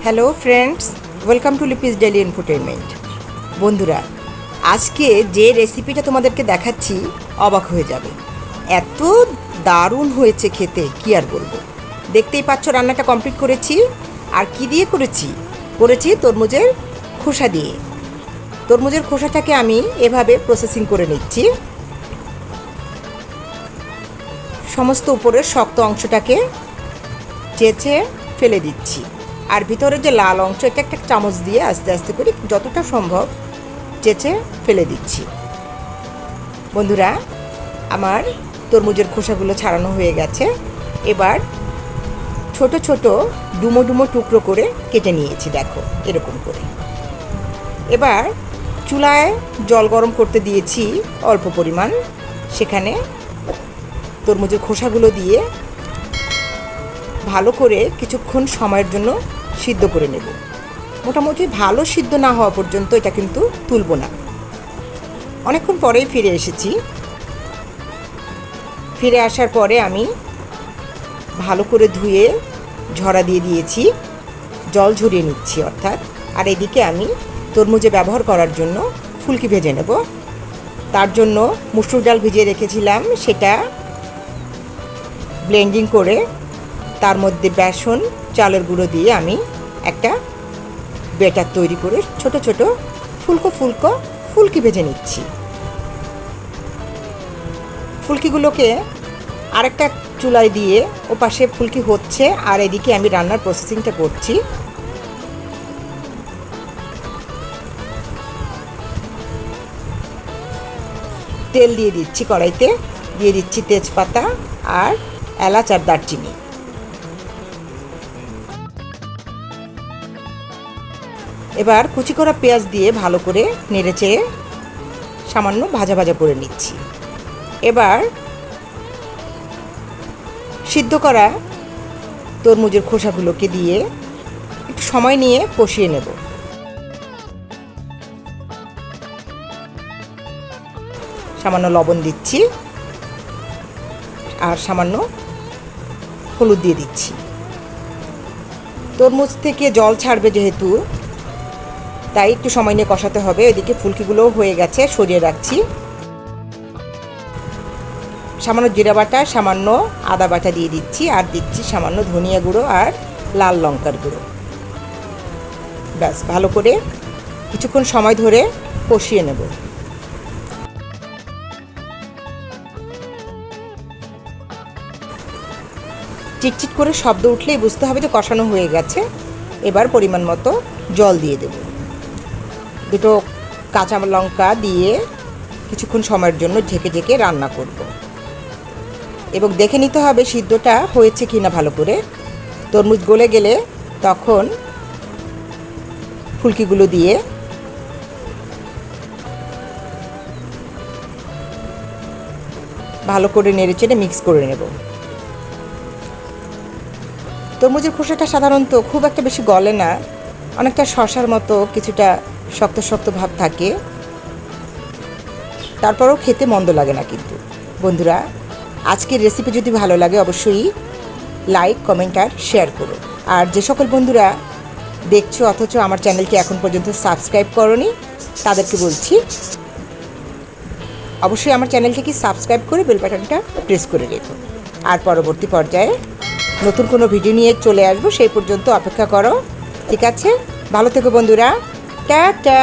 Hello friends, welcome to Lipi's daily entertainment. বন্ধুরা, আজকে যে রেসিপিটা তোমাদেরকে দেখাচ্ছি অবাক হয়ে যাবে। এত দারুণ হয়েছে খেতে, কি আর বলবো। দেখতেই পাচ্ছ রান্নাটা কমপ্লিট করেছি। আর কি দিয়ে করেছি তরমুজের খোসা দিয়ে। তরমুজের খোসাটাকে আমি এভাবে প্রসেসিং করে নিচ্ছি। সমস্ত উপরের শক্ত অংশটাকে চেঁচে ফেলে দিচ্ছি। আর ভিতরে যে লাল অংশ, এটা একটা চামচ দিয়ে আস্তে আস্তে করে যতটা সম্ভব চেঁচে ফেলে দিচ্ছি। বন্ধুরা, আমার তরমুজের খোসাগুলো ছাড়ানো হয়ে গেছে। এবার ছোট ছোট ডুমো ডুমো টুকরো করে কেটে নিয়েছি, দেখো এরকম করে। এবার চুলায় জল গরম করতে দিয়েছি অল্প পরিমাণ। সেখানে তরমুজের খোসাগুলো দিয়ে ভালো করে কিছুক্ষণ সময়ের জন্য সিদ্ধ করে নেব। মোটামুটি ভালো সিদ্ধ না হওয়া পর্যন্ত এটা কিন্তু তুলব না। অনেকক্ষণ পরেই ফিরে এসেছি। ফিরে আসার পরে আমি ভালো করে ধুয়ে ঝরা দিয়ে দিয়েছি, জল ঝরিয়ে নিচ্ছি অর্থাৎ। আর এদিকে আমি তরমুজে ব্যবহার করার জন্য ফুলকি ভেজে নেব। তার জন্য মুসুর ডাল ভিজিয়ে রেখেছিলাম, সেটা ব্লেন্ডিং করে তার মধ্যে বেসন, চালের গুঁড়ো দিয়ে আমি একটা ব্যাটার তৈরি করে ছোট ছোট ফুলকো ফুলকি ভেজে নিচ্ছি। ফুলকিগুলোকে আরেকটা চুলায় দিয়ে ওপাশে ফুলকি হচ্ছে, আর এদিকে আমি রান্নার প্রসেসিংটা করছি। তেল দিয়ে দিচ্ছি কড়াইতে, দিয়ে দিচ্ছি তেজপাতা আর এলাচ আর দারচিনি। এবার কুচি করা পেঁয়াজ দিয়ে ভালো করে নেড়েচেড়ে সামান্য ভাজা ভাজা করে নিচ্ছি। এবার সিদ্ধ করা তরমুজের খোসাগুলোকে দিয়ে একটু সময় নিয়ে কষিয়ে নেব। সামান্য লবণ দিচ্ছি আর সামান্য হলুদ দিয়ে দিচ্ছি। তরমুজ থেকে জল ছাড়বে যেহেতু, তাই একটু সময় নিয়ে কষাতে হবে। এদিকে ফুলকিগুলোও হয়ে গেছে, সরিয়ে রাখছি। সামান্য জিরা বাটা, সামান্য আদা বাটা দিয়ে দিচ্ছি, আর দিচ্ছি সামান্য ধনিয়া গুঁড়ো আর লাল লঙ্কার গুঁড়ো। ব্যাস, ভালো করে কিছুক্ষণ সময় ধরে কষিয়ে নেব। চিটচিট করে শব্দ উঠলেই বুঝতে হবে যে কষানো হয়ে গেছে। এবার পরিমাণ মতো জল দিয়ে দেব। দুটো কাঁচা লঙ্কা দিয়ে কিছুক্ষণ সময়ের জন্য ঢেকে ঢেকে রান্না করব। এবং দেখে নিতে হবে সিদ্ধটা হয়েছে কি না ভালো করে। তরমুজ গলে গেলে তখন ফুলকিগুলো দিয়ে ভালো করে নেড়েচেড়ে মিক্স করে নেব। তরমুজের খোসাটা সাধারণত খুব একটা বেশি গলে না, অনেকটা শসার মতো কিছুটা শক্ত শক্ত ভাব থাকে। তারপরেও খেতে মন্দ লাগে না কিন্তু। বন্ধুরা, আজকের রেসিপি যদি ভালো লাগে অবশ্যই লাইক, কমেন্ট আর শেয়ার করো। আর যে সকল বন্ধুরা দেখছো অথচ আমার চ্যানেলকে এখন পর্যন্ত সাবস্ক্রাইব করোনি, তাদেরকে বলছি অবশ্যই আমার চ্যানেলটিকে সাবস্ক্রাইব করে বেল বাটনটা প্রেস করে রেখো। আর পরবর্তী পর্যায়ে নতুন কোনো ভিডিও নিয়ে চলে আসবো, সেই পর্যন্ত অপেক্ষা করো। ঠিক আছে, ভালো থেকো বন্ধুরা, টাটা।